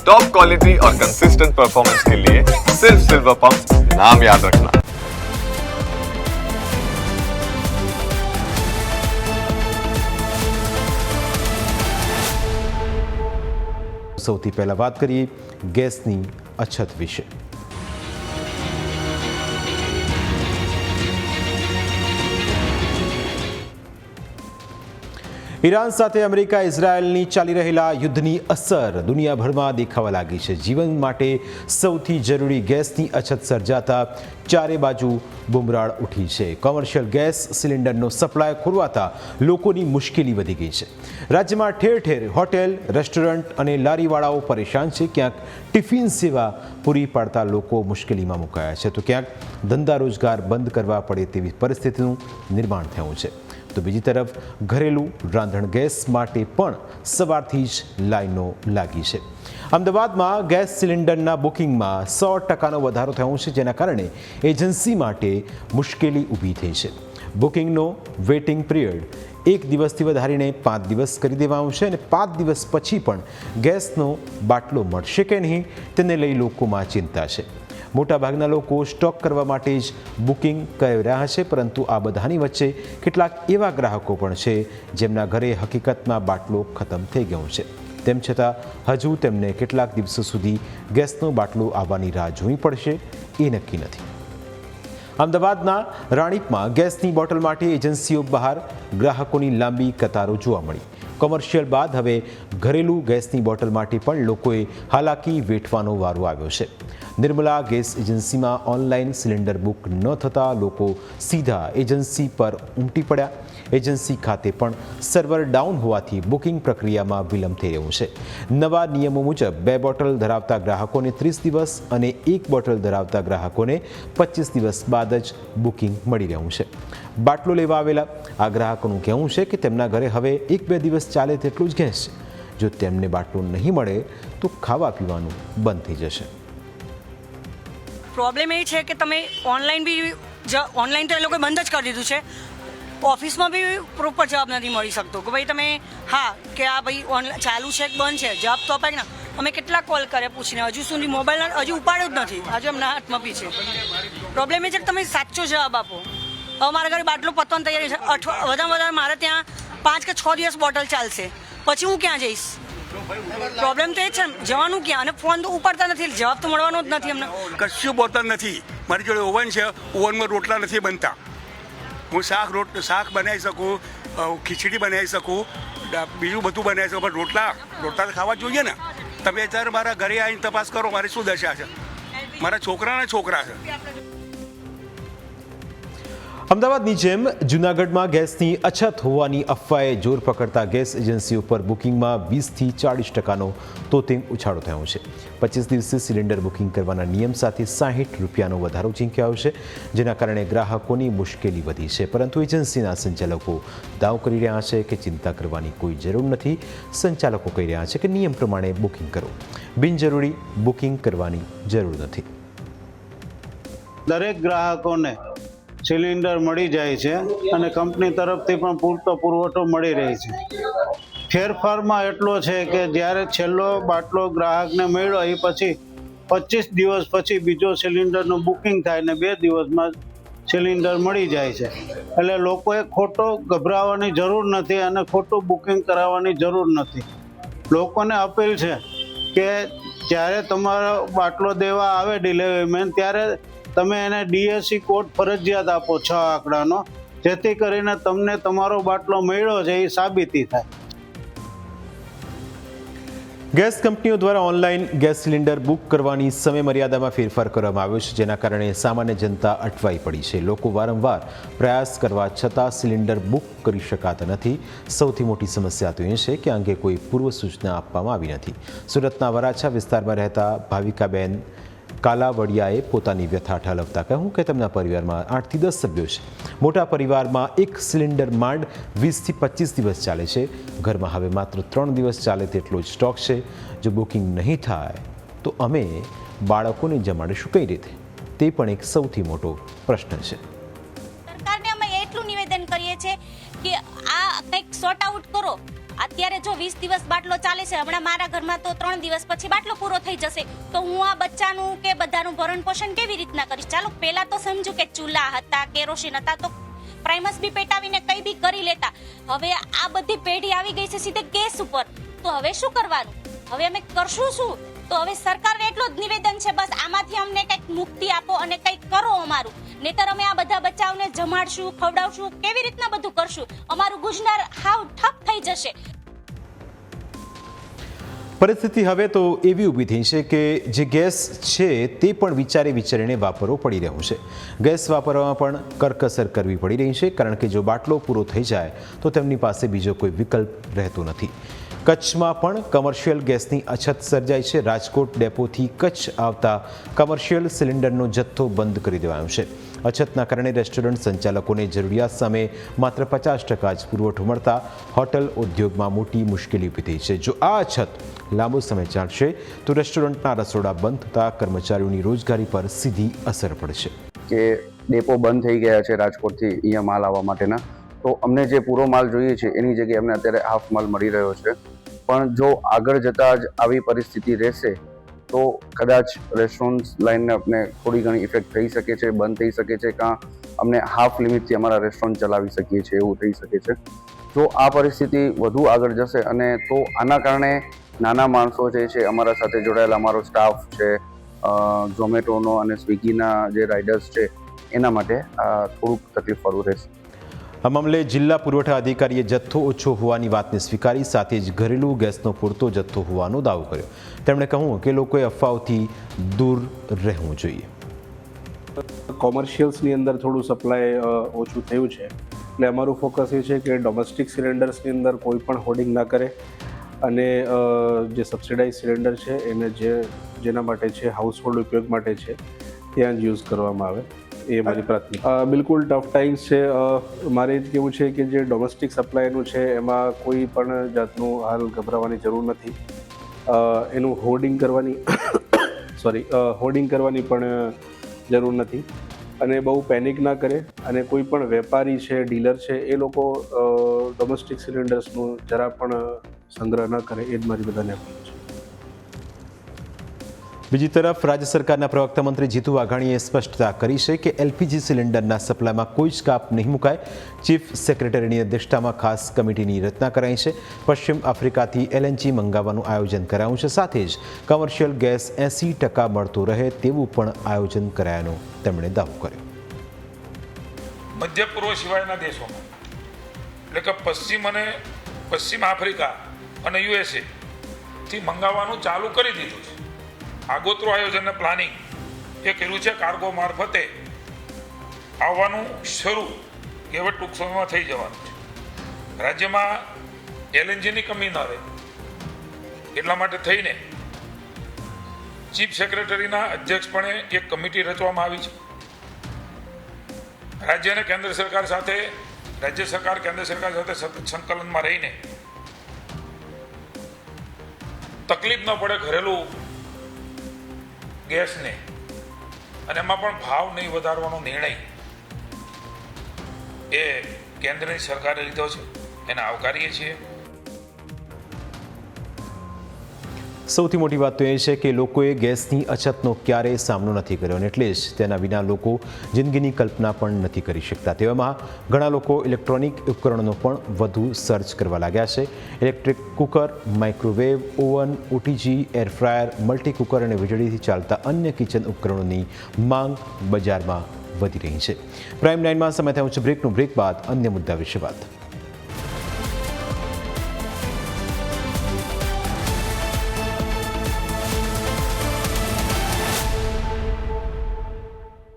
Top quality और consistent performance के लिए सिर्फ सिल्वर पंप नाम याद रखना। સૌથી પહેલા વાત કરીએ ગેસની અછત વિશે। ઈરાન સાથે અમેરિકા ઇઝરાયલની ચાલી રહેલા યુદ્ધની અસર દુનિયાભરમાં દેખાવા લાગી છે। જીવન માટે સૌથી જરૂરી ગેસની અછત સર્જાતા ચારે બાજુ બુમરાળ ઉઠી છે। કોમર્શિયલ ગેસ સિલિન્ડરનો સપ્લાય ખોરવાતા લોકોની મુશ્કેલી વધી ગઈ છે। રાજ્યમાં ઠેર ઠેર હોટેલ, રેસ્ટોરન્ટ અને લારીવાળાઓ પરેશાન છે। ક્યાંક ટિફિન સેવા પૂરી પાડતા લોકો મુશ્કેલીમાં મુકાયા છે, તો ક્યાંક ધંધા રોજગાર બંધ કરવા પડે તેવી પરિસ્થિતિનું નિર્માણ થયું છે। તો બીજી તરફ ઘરેલું રાંધણ ગેસ માટે પણ સવારથી જ લાઈનો લાગી છે। અમદાવાદમાં ગેસ સિલિન્ડરના બુકિંગમાં 100% વધારો થયો છે, જેના કારણે એજન્સી માટે મુશ્કેલી ઊભી થઈ છે। બુકિંગનો વેઇટિંગ પિરિયડ 1 દિવસથી વધારીને 5 દિવસ કરી દેવામાં આવશે અને 5 દિવસ પછી પણ ગેસનો બાટલો મળશે કે નહીં તેને લઈ લોકોમાં ચિંતા છે। મોટાભાગના લોકો સ્ટોક કરવા માટે જ બુકિંગ કરી રહ્યા છે, પરંતુ આ બધાની વચ્ચે કેટલાક એવા ગ્રાહકો પણ છે જેમના ઘરે હકીકતમાં બાટલો ખતમ થઈ ગયો છે। તેમ છતાં હજુ તેમને કેટલાક દિવસો સુધી ગેસનો બાટલો આવવાની રાહ જોવી પડશે એ નક્કી નથી। અમદાવાદના રાણીપમાં ગેસની બોટલ માટે એજન્સીઓ બહાર ગ્રાહકોની લાંબી કતારો જોવા મળી। કોમર્શિયલ બાદ હવે ઘરેલું ગેસની બોટલ માટે પણ લોકોએ હાલાકી વેઠવાનો વારો આવ્યો છે। નિર્મલા ગેસ એજન્સીમાં ઓનલાઈન સિલિન્ડર બુક ન થતાં લોકો સીધા એજન્સી પર ઉમટી પડ્યા। એજન્સી ખાતે પણ સર્વર ડાઉન હોવાથી બુકિંગ પ્રક્રિયામાં વિલંબ થઈ રહ્યો છે। નવા નિયમો મુજબ 2 બોટલ ધરાવતા ગ્રાહકોને 30 દિવસ અને 1 બોટલ ધરાવતા ગ્રાહકોને 25 દિવસ બાદ જ બુકિંગ મળી રહ્યું છે। બાટલો લેવા આવેલા આ ગ્રાહકોનું કહેવું છે કે તેમના ઘરે હવે 1-2 દિવસ ચાલે તેટલું જ ગેસ છે। જો તેમને બાટલો નહીં મળે તો ખાવા પીવાનું બંધ થઈ જશે। પ્રોબ્લેમ એ છે કે તમે ઓનલાઈન તો એ લોકોએ બંધ જ કરી દીધું છે। ઓફિસમાં બી પ્રોપર જવાબ નથી મળી શકતો કે ભાઈ તમે હા કે આ ભાઈ ઓનલાઈન ચાલુ છે કે બંધ છે, જવાબ તો અપાય ને। અમે કેટલા કોલ કર્યા પૂછીને હજુ સુધી મોબાઈલ હજુ ઉપાડ્યો જ નથી। આજે અમને હાથમાં બી છે। પ્રોબ્લેમ એ છે કે તમે સાચો જવાબ આપો। હવે મારા ઘરે બાટલો પતવાની તૈયારી છે। વધારે વધારે મારે ત્યાં 5 કે 6 દિવસ બોટલ ચાલશે, પછી હું ક્યાં જઈશ? પ્રોબ્લેમ તો એ છે જવાનું ક્યાં, અને ફોન તો ઉપાડતા નથી, જવાબ તો મળવાનો જ નથી અમને। કશું બોલતા નથી। મારી જોડે ઓવન છે, ઓવનમાં રોટલા નથી બનતા। હું શાક બનાવી શકું, ખીચડી બનાવી શકું, બીજું બધું બનાવી શકું, પણ રોટલા તો ખાવા જોઈએ ને। તમે અત્યારે મારા ઘરે આવીને તપાસ કરો મારી શું દશા છે। મારા છોકરાના છોકરા છે। અમદાવાદની જેમ જૂનાગઢમાં ગેસની અછત હોવાની અફવાએ જોર પકડતા ગેસ એજન્સીઓ પર બુકિંગમાં 20થી 40%નો તોતિંગ ઉછાળો થયો છે। 25 દિવસે સિલિન્ડર બુકિંગ કરવાના નિયમ સાથે 60 રૂપિયાનો વધારો ઝીંક્યો છે, જેના કારણે ગ્રાહકોની મુશ્કેલી વધી છે। પરંતુ એજન્સીના સંચાલકો દાવ કરી રહ્યા છે કે ચિંતા કરવાની કોઈ જરૂર નથી। સંચાલકો કહી રહ્યા છે કે નિયમ પ્રમાણે બુકિંગ કરો, બિનજરૂરી બુકિંગ કરવાની જરૂર નથી। દરેક ગ્રાહકોને સિલિન્ડર મળી જાય છે અને કંપની તરફથી પણ પૂરતો પુરવઠો મળી રહે છે। ફેરફારમાં એટલો છે કે જ્યારે છેલ્લો બાટલો ગ્રાહકને મળ્યો એ પછી 25 દિવસ પછી બીજો સિલિન્ડરનું બુકિંગ થાય ને 2 દિવસમાં સિલિન્ડર મળી જાય છે। એટલે લોકોએ ખોટો ગભરાવાની જરૂર નથી અને ખોટું બુકિંગ કરાવવાની જરૂર નથી। લોકોને અપીલ છે કે જ્યારે તમારો બાટલો દેવા આવે ડિલિવરી મેન, ત્યારે તમે એને DSC કોડ ફરજિયાત આપો 6 આંકડાનો, જેથી કરીને તમને તમારો બાટલો મળ્યો છે એ સાબિતી થાય। ગેસ કંપનીઓ દ્વારા ઓનલાઈન ગેસ સિલિન્ડર બુક કરવાની સમય મર્યાદામાં ફેરફાર કરવામાં આવ્યો છે, જેના કારણે સામાન્ય જનતા અટવાઈ પડી છે। લોકો વારંવાર પ્રયાસ કરવા છતાં સિલિન્ડર બુક કરી શકાતા નથી। સૌથી મોટી સમસ્યા તો એ છે કે અંગે કોઈ પૂર્વ સૂચના આપવામાં આવી નથી। સુરતના વરાછા વિસ્તારમાં રહેતા ભાવિકાબેન કાલાવડિયાએ પોતાની વ્યથા ઠાલવતા કહ્યું કે તેમના પરિવારમાં 8 થી 10 સભ્યો છે। મોટા પરિવારમાં એક સિલિન્ડર માંડ 20 થી 25 દિવસ ચાલે છે। ઘરમાં હવે માત્ર 3 દિવસ ચાલે તેટલો જ સ્ટોક છે। જો બુકિંગ નહીં થાય તો અમે બાળકોને જમાડીશું કઈ રીતે? તે પણ એક સૌથી મોટો પ્રશ્ન છે। સરકારને અમે એટલું નિવેદન કરીએ છીએ કે આ કંઈક સોર્ટ આઉટ કરો। અત્યારે જો 20 દિવસ બાટલો ચાલે છે, હમણાં મારા ઘરમાં તો 3 દિવસ પછી બાટલો પૂરો થઈ જશે, તો હું આ બચ્ચાનું કે બધાનું ભરણ પોષણ કેવી રીતના કરીશ? ચાલો પહેલા તો સમજુ કે ચૂલા હતા, કેરોસીન હતા, તો પ્રાઇમસ બી પેટાવીને કઈ બી કરી લેતા. હવે આ બધી પેઢી આવી ગઈ છે સીધે ગેસ ઉપર, તો હવે શું કરવાનું? હવે અમે કરશું શું? તો હવે સરકારને એટલું જ નિવેદન છે, બસ આમાંથી અમને કંઈક મુક્તિ આપો અને કંઈક કરો અમારું, નહીતર અમે આ બધા બચ્ચાઓને જમાડશું, ખવડાવશું, કેવી રીતના બધું કરશું? અમારું ગુજનાર હાવ ઠપ થઈ જશે. પરિસ્થિતિ હવે તો એવી ઊભી થઈ છે કે જે ગેસ છે તે પણ વિચારીને વાપરવો પડી રહ્યું છે. ગેસ વાપરવામાં પણ કરકસર કરવી પડી રહી છે, કારણ કે જો બાટલો પૂરો થઈ જાય તો તેમની પાસે બીજો કોઈ વિકલ્પ રહેતો નથી. કચ્છમાં પણ કમર્શિયલ ગેસની અછત સર્જાઈ છે. રાજકોટ ડેપોથી કચ્છ આવતા કમર્શિયલ સિલિન્ડરનો જથ્થો બંધ કરી દેવાયો છે. અછતના કારણે રેસ્ટોરન્ટ સંચાલકોને જરૂરિયાત સામે માત્ર 50% જ પુરવઠો મળતા હોટલ ઉદ્યોગમાં મોટી મુશ્કેલી ઊભી થઈ છે. જો આ અછત લાંબો સમય ચાલશે તો રેસ્ટોરન્ટના રસોડા બંધ થતા કર્મચારીઓની રોજગારી પર સીધી અસર પડશે. કે ડેપો બંધ થઈ ગયા છે રાજકોટથી અહીંયા માલ આવવા માટેના, તો અમને જે પૂરો માલ જોઈએ છે એની જગ્યાએ અમને અત્યારે હાફ માલ મળી રહ્યો છે. પણ જો આગળ જતાં જ આવી પરિસ્થિતિ રહેશે તો કદાચ રેસ્ટોરન્ટ લાઇનને આપણે થોડી ઘણી ઇફેક્ટ થઈ શકે છે, બંધ થઈ શકે છે, કાં અમને હાફ લિમિટથી અમારા રેસ્ટોરન્ટ ચલાવી શકીએ છીએ એવું થઈ શકે છે. જો આ પરિસ્થિતિ વધુ આગળ જશે અને તો આના કારણે નાના માણસો જે છે અમારા સાથે જોડાયેલા અમારો સ્ટાફ છે, ઝોમેટોનો અને સ્વિગીના જે રાઇડર્સ છે એના માટે થોડુંક તકલીફવાળું રહેશે. આ મામલે જિલ્લા પુરવઠા અધિકારીએ જથ્થો ઓછો હોવાની વાતને સ્વીકારી, સાથે જ ઘરેલું ગેસનો પૂરતો જથ્થો હોવાનો દાવો કર્યો. તેમણે કહ્યું કે લોકોએ અફવાઓથી દૂર રહેવું જોઈએ. કોમર્શિયલ્સની અંદર થોડું સપ્લાય ઓછું થયું છે, એટલે અમારું ફોકસ એ છે કે ડોમેસ્ટિક સિલિન્ડર્સની અંદર કોઈ પણ હોર્ડિંગ ના કરે અને જે સબસિડાઇઝ સિલિન્ડર છે એને જેના માટે છે, હાઉસહોલ્ડ ઉપયોગ માટે છે, ત્યાં જ યુઝ કરવામાં આવે, એ મારી પ્રાથમિકતા. બિલકુલ ટફ ટાઈમ્સ છે. મારે જ કહેવું છે કે જે ડોમેસ્ટિક સપ્લાયનું છે એમાં કોઈ પણ જાતનું હાલ ગભરાવાની જરૂર નથી. એનું હોર્ડિંગ કરવાની પણ જરૂર નથી અને બહુ પેનિક ના કરે. અને કોઈ પણ વેપારી છે, ડીલર છે, એ લોકો ડોમેસ્ટિક સિલિન્ડર્સનું જરા પણ સંગ્રહ ન કરે, એ જ મારી બધાને અપીલ છે. બીજી તરફ રાજ્ય સરકારના પ્રવક્તા મંત્રી જીતુ વાઘાણીએ સ્પષ્ટતા કરી છે કે એલપીજી સિલિન્ડરના સપ્લાયમાં કોઈ જ કાપ નહીં મુકાય. ચીફ સેક્રેટરીની અધ્યક્ષતામાં ખાસ કમિટીની રચના કરાઈ છે. પશ્ચિમ આફ્રિકાથી એલએનજી મંગાવવાનું આયોજન કરાયું છે. સાથે જ કમર્શિયલ ગેસ 80% મળતો રહે તેવું પણ આયોજન કરાયાનો તેમણે દાવો કર્યો. મધ્ય પૂર્વ સિવાયના દેશોમાં, એટલે કે પશ્ચિમ આફ્રિકા અને યુએસએ થી મંગાવવાનું ચાલુ કરી દીધું છે. આગોતરું આયોજન અને પ્લાનિંગ એ કર્યું છે. કાર્ગો મારફતે આવવાનું શરૂ હવે ટૂંક સમયમાં થઈ જવાનું છે. રાજ્યમાં એલએનજીની કમી ન રહે એટલા માટે થઈને ચીફ સેક્રેટરીના અધ્યક્ષપણે એક કમિટી રચવામાં આવી છે. રાજ્ય અને કેન્દ્ર સરકાર સાથે કેન્દ્ર સરકાર સાથે સતત સંકલનમાં રહીને તકલીફ ન પડે ઘરેલું ગેસને, અને એમાં પણ ભાવ નહીં વધારવાનો નિર્ણય એ કેન્દ્રની સરકારે લીધો છે, એને આવકારીએ છીએ. સૌથી મોટી વાત તો એ છે કે લોકોએ ગેસની અછતનો ક્યારેય સામનો નથી કર્યો અને એટલે જ તેના વિના લોકો જિંદગીની કલ્પના પણ નથી કરી શકતા. તેવામાં ઘણા લોકો ઇલેક્ટ્રોનિક ઉપકરણોનો પણ વધુ સર્ચ કરવા લાગ્યા છે. Electric cooker, microwave oven, OTG, air fryer, multi cooker અને વીજળીથી ચાલતા અન્ય કિચન ઉપકરણોની માંગ બજારમાં વધી રહી છે. પ્રાઇમ 9માં સમય થયો છે બ્રેકનું. બ્રેક બાદ અન્ય મુદ્દા વિશે વાત.